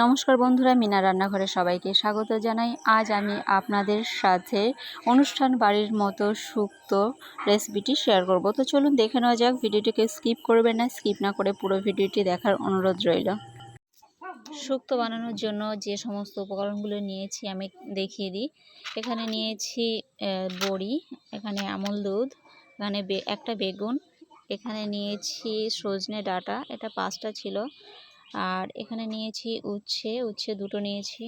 নমস্কার বন্ধুরা, মিনার রান্নাঘরে সবাইকে স্বাগত জানাই। আজ আমি আপনাদের সাথে অনুষ্ঠান বাড়ির মতো শুক্তো রেসিপিটি শেয়ার করব। তো চলুন দেখে নেওয়া যাক। ভিডিওটিকে স্কিপ করবেন না, স্কিপ না করে পুরো ভিডিওটি দেখার অনুরোধ রইল। শুক্তো বানানোর জন্য যে সমস্ত উপকরণগুলো নিয়েছি আমি দেখিয়ে দিই। এখানে নিয়েছি বড়ি, এখানে আমল দুধ, এখানে একটা বেগুন, এখানে নিয়েছি সজনে ডাঁটা, এটা 5টা ছিল, আর এখানে নিয়েছি উচ্ছে দুটো নিয়েছি,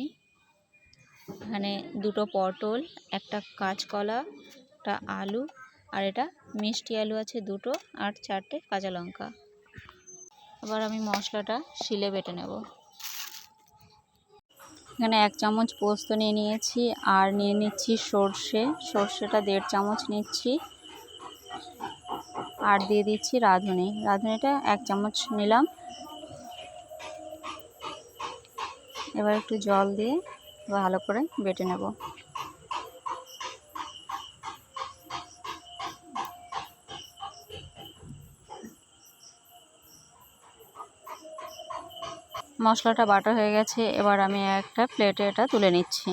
এখানে দুটো পটল, একটা কাঁচকলা, একটা আলু, আর এটা মিষ্টি আলু আছে দুটো, আর 4টে কাঁচা লঙ্কা। এবার আমি মশলাটা শিলে বেটে নেব। এখানে 1 চামচ পোস্ত নিয়ে নিয়েছি, আর নিয়ে নিচ্ছি সর্ষেটা 1.5 চামচ নিচ্ছি, আর দিয়ে দিচ্ছি রাঁধুনিটা 1 চামচ নিলাম। এবার একটু জল দিয়ে ভালো করে বেটে নেব। মশলাটা বাটা হয়ে গেছে, এবার আমি একটা প্লেটে এটা তুলে নিচ্ছি।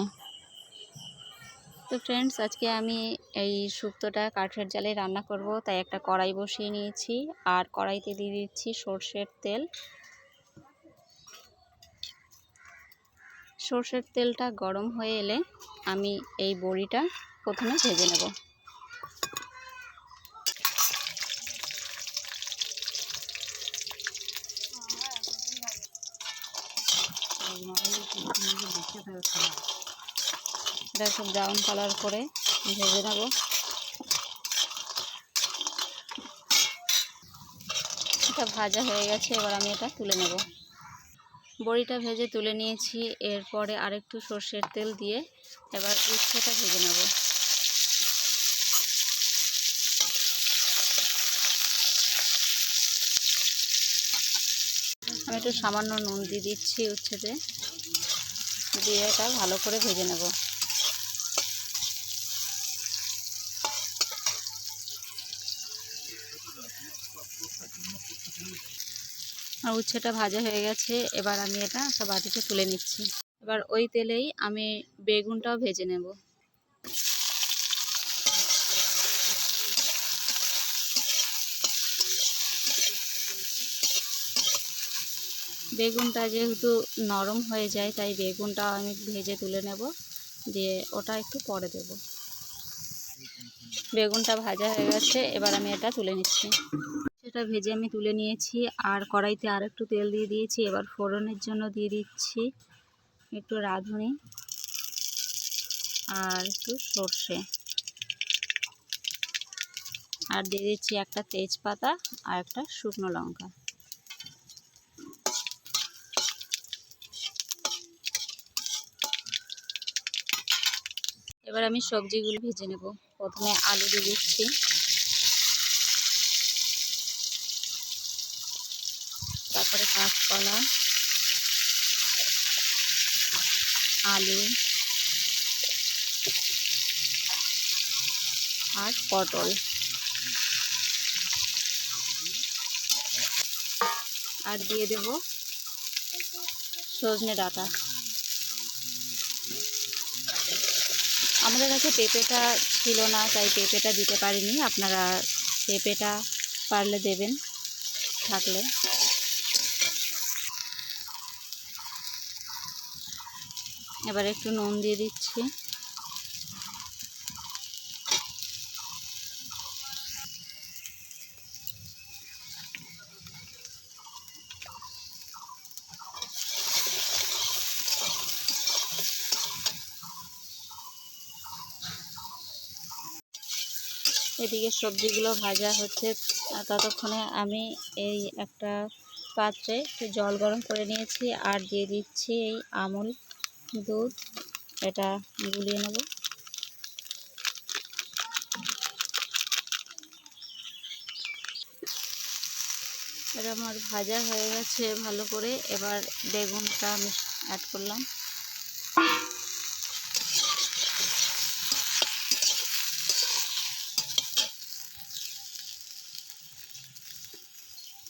তো ফ্রেন্ডস, আজকে আমি এই শুক্তোটা কাঠের জালে রান্না করব, তাই একটা কড়াই বসিয়ে নিয়েছি, আর কড়াইতে দিয়ে দিচ্ছি সর্ষের তেল। সর্ষের তেলটা গরম হয়ে এলে আমি এই বড়িটা প্রথমে ভেজে নেব। এটা খুব ব্রাউন কালার করে ভেজে নেব। এটা ভাজা হয়ে গেছে, এবার আমি এটা তুলে নেব। বড়িটা ভেজে তুলে নিয়েছি, এরপরে আরেকটু সর্ষের তেল দিয়ে এবার উচ্ছেটা ভেজে নেব। আমি একটু সামান্য নুন দিয়ে দিচ্ছি উচ্ছেতে, দিয়ে এটা ভালো করে ভেজে নেব। আর উচ্ছেটা ভাজা হয়ে গেছে, এবার আমি এটা একটা বাটিতে তুলে নিচ্ছি। এবার ওই তেলেই আমি বেগুনটাও ভেজে নেব। বেগুনটা যেহেতু নরম হয়ে যায়, তাই বেগুনটা আমি ভেজে তুলে নেব, দিয়ে ওটা একটু পরে দেব। বেগুনটা ভাজা হয়ে গেছে, এবার আমি এটা তুলে নিচ্ছি। সেটা ভেজে আমি তুলে নিয়েছি, আর কড়াইতে আর একটু তেল দিয়ে দিয়েছি। এবার ফোড়নের জন্য দিয়ে দিচ্ছি একটু রাঁধুনি আর একটু সর্ষে, আর দিয়ে দিচ্ছি একটা তেজপাতা আর একটা শুকনো লঙ্কা। এবার আমি সবজিগুলো ভেজে নেব। প্রথমে আলু দিয়ে দিচ্ছি, তারপরে কাঁচকলা, আলু আর পটল, আর দিয়ে দেব সজনে ডাঁটা। আমাদের কাছে পেঁপেটা ছিল না, তাই পেঁপেটা দিতে পারিনি। আপনারা পেঁপেটা পারলে দেবেন থাকলে। এবার একটু নুন দিয়ে দিচ্ছি। এদিকে সবজিগুলো ভাজা হচ্ছে, ততক্ষণে আমি এই একটা পাত্রে একটু জল গরম করে নিয়েছি, আর দিয়ে দিচ্ছি এই আমল দুধ, এটা গুলিয়ে নেব। এটা আমার ভাজা হয়ে গেছে ভালো করে। এবার বেগুনটা আমি অ্যাড করলাম।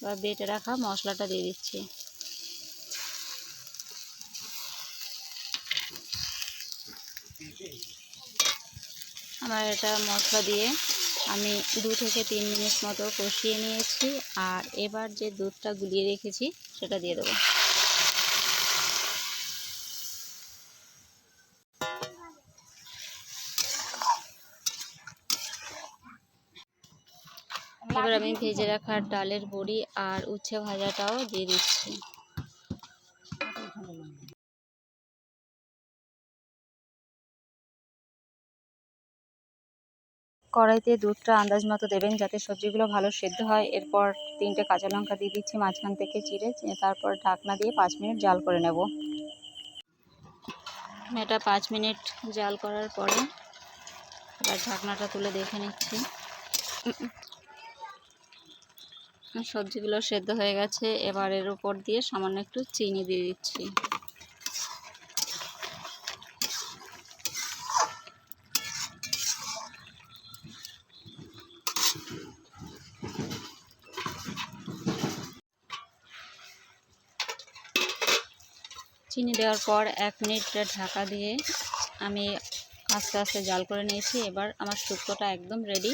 এবার বেটে রাখা মশলাটা দিয়ে দিচ্ছি। আমার এটা মশলা দিয়ে আমি 2 থেকে 3 মিনিট মতো কষিয়ে নিয়েছি। আর এবার যে দুধটা গুলিয়ে রেখেছি সেটা দিয়ে দেবো। এবার আমি ভেজে রাখা ডালের বড়ি আর উচ্ছে ভাজাটাও দিয়ে দিচ্ছি। কড়াইতে দুধটা আন্দাজ মতো দেবেন যাতে সবজিগুলো ভালো সেদ্ধ হয়। এরপর 3টে কাঁচা লঙ্কা দিয়ে দিচ্ছি মাঝখান থেকে চিড়ে, তারপর ঢাকনা দিয়ে 5 মিনিট জাল করে নেব। এটা 5 মিনিট জাল করার পরে এবার ঢাকনাটা তুলে দেখে নিচ্ছি। সবজিগুলো সেদ্ধ হয়ে গেছে। এবার এর উপর দিয়ে সামান্য একটু চিনি দিয়ে দিচ্ছি। চিনি দেওয়ার পর 1 মিনিট ঢাকা দিয়ে আমি আস্তে আস্তে জাল করে নিয়েছি। এবার আমার শুক্তোটা একদম রেডি।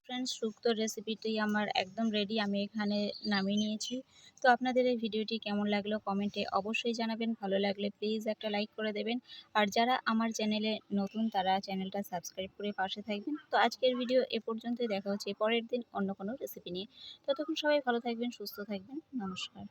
ফ্রেন্ডস, শুক্তোর রেসিপিটি আমার একদম রেডি, আমি এখানে নামিয়ে নিয়েছি। তো আপনাদের এই ভিডিওটি কেমন লাগলো কমেন্টে অবশ্যই জানাবেন। ভালো লাগলে প্লিজ একটা লাইক করে দেবেন। আর যারা আমার চ্যানেলে নতুন তারা চ্যানেলটা সাবস্ক্রাইব করে পাশে থাকবেন। তো আজকের ভিডিও এ পর্যন্তই, দেখা হচ্ছে পরের দিন অন্য কোনো রেসিপি নিয়ে। ততক্ষণ সবাই ভালো থাকবেন, সুস্থ থাকবেন। নমস্কার।